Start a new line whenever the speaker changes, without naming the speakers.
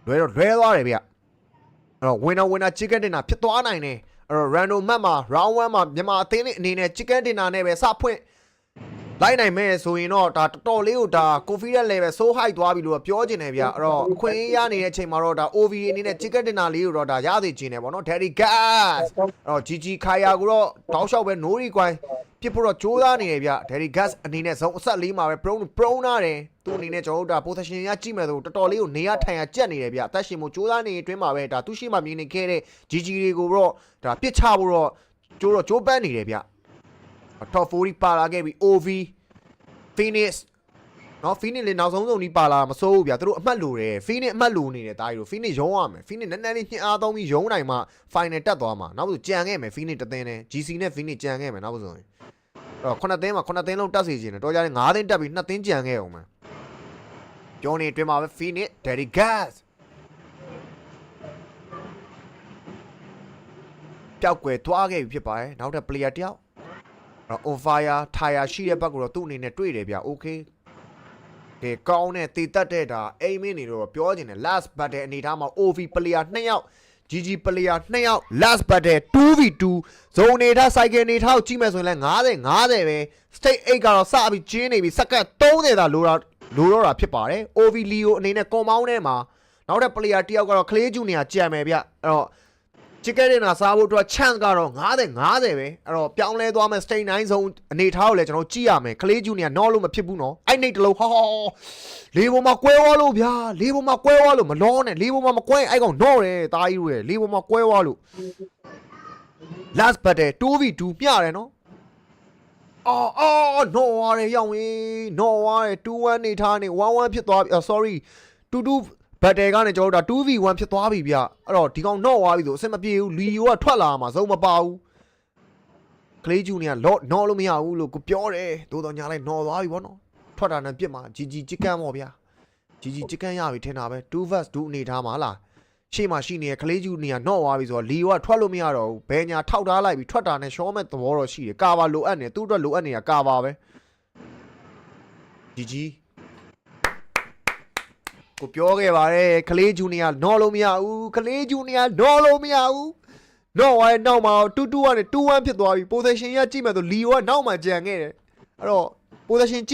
လွဲသွားတယ်ဗျအဲ့တော့winner chicken dinner ဖြစ်သွားနိုင်တယ်အဲ့တော့ random map မှာ round 1မှာမြန်မာအသင်းလေးအနေနဲ့ chicken dinner နဲ့ပဲစဖွင့်လိုက်နိုင်မယ်ဆိုရင်တော့ဒါတော်တော်လေးကိုဒါ confidence level so high သွားပြီလို့ပြောချင်တယ်ဗျအဲ့တော့အခွင့်အရေးရနေတဲ့အချိန်မှာတော့ဒါ OVA အနေနဲ့ chicken dinner လေးကိုတော့ဒါရသိချင်တယ်ဗောနော် Daddy Gas အဲ့တော့ GG ခါယာကိုတော့တောက်လျှောက်ပဲ no require ပြစ်ဖို့တော့ကြိုးစားနေတယ်ဗျ Daddy Gas အနေနဲ့ဇုံအဆက်လေးမှာပဲ prone နာတယ်သူအနေနဲ့ကျွန်တော်တို့ဒါ position ရကြည့်မယ်ဆိုတော်တော်လေးကိုနေရထိုင်ရကြက်နေတယ်ဗျအသက်ရှင်မှုကြိုးစားနေအတွင်းမှာပဲဒါသူရှိမှမြင်နေခဲ့တဲ့ GG တွေကိုတော့ဒါပစ်ချဖို့တော့ကြိုးပန်းနေတယ်ဗျ top 40ပါလာခဲ့ပြီ OV Phoenix နော် Phoenix လေးနောက်ဆုံးစုံဒီပါလာမစိုးဘူးဗျာသူတို့အမှတ်လိုတယ် Phoenix အမှတ်လိုနေတယ်တားရီတို့ Phoenix ရုံးရမယ် Phoenix နည်းနည်းလေးညှင်အားသုံးပြီးရုံးနိုင်မှ final တက်သွားမှာနောက်ဆိုကြံခဲ့မယ် Phoenix တသင်းနဲ့ GC နဲ့ Phoenix ကြံခဲ့မယ်နောက်ဆိုရင်အဲ့တော့9သင်းမှာ9သင်းလုံးတက်စီခြင်းတယ်တော်ကြတယ်9သင်းတက်ပြီး2သင်းကြံခဲ့အောင်မယ်ပြောနေအတွင်းမှာပဲ Phoenix Daddy Gas ပျောက်ကွယ်သွားခဲ့ပြီဖြစ်ပါတယ်နောက်ထပ် player တယောက်on fire tire ရှိတဲ့ဘက်ကတော့သူ့အနေနဲ့တွေ့တယ်ဗျ okay ကဲကောင်းတဲ့တည်တတ်တဲ့ဒါအိမ်မင်းနေတော့ပြောချင်တယ် last battle အနေထားမှာ OV player 2ယောက် GG player 2ယောက် last battle 2v2 ဇုံအနေထား cycle အနေထားကိုကြည့်မယ်ဆိုရင်လည်း50ပဲ state 8ကတော့စပြီးကျင်းနေပြီစက္ကန့်30သာလိုတော့တာဖြစ်ပါတယ် OV Leo အနေနဲ့ compound ထဲမှာနောက်တဲ့ player တယောက်ကတော့ Clay Junior ကြံမယ်ဗျအဲ့တော့chicken dinner စားဖို့အတွက် chance ကတော့50ပဲအဲ့တော့ပြောင်းလဲသွားမယ် state 9 zone အနေထားကိုလည်းကျွန်တော်ကြည့်ရမယ် Clay Junior နော်လို့မဖြစ်ဘူးနော်အဲ့နေတလုံးဟောလေပေါ်မှာကွဲသွားလို့ဗျာလေပေါ်မှာကွဲသွားလို့မလောနဲ့လေပေါ်မှာမကွဲအဲ့ကောင်နော်တယ်တာကြီးတို့ရဲ့လေပေါ်မှာကွဲသွားလို့ last battle 2v2 မျှတယ်နော်အော်နော်ရတယ်ရောက်ရင်နော်ရတယ်2-1နေထားနေ1-1ဖြစ်သွားပြီ sorry 2-2battle ကနေကျွန်တော်တို့ဒါ 2v1 ဖြစ်သွားပြီဗျအဲ့တော့ဒီကောင်နော့သွားပြီဆိုအဆင်မပြေဘူးလီယိုကထွက်လာမှာစုံမပါဘူး Clay Junior နော့လို့မရဘူးလို့ကိုပြောတယ်သို့တော့ညာလိုက်နော်သွားပြီဗောနော်ထွက်တာနဲ့ပြစ်မှာ GG ချစ်ကန်ပေါ့ဗျာ GG ချစ်ကန်ရပြီထင်တာပဲ 2vs2 အနေထားမှာလားရှေ့မှာရှိနေတဲ့ Clay Junior နော့သွားပြီဆိုတော့လီယိုကထွက်လို့မရတော့ဘူးဘယ်ညာထောက်ထားလိုက်ပြီထွက်တာနဲ့ရှောမဲ့သဘောတော့ရှိတယ်ကာဗာလိုအပ်နေသူ့အတွက်လိုအပ်နေတာကာဗာပဲ GGကိုပြောခဲ့ပါတယ် Clay Junior နော်လို့မရဘူး Clay Junior နော်လို့မရဘူးနော်ဝိုင်းနောက်မှာ2-2ကနေ2-1ဖြစ်သွားပြီ position ရကြည့်မယ်ဆိုလီယိုကနောက်မှာကြံခဲ့တယ်အဲ့တော့ position ကြည့်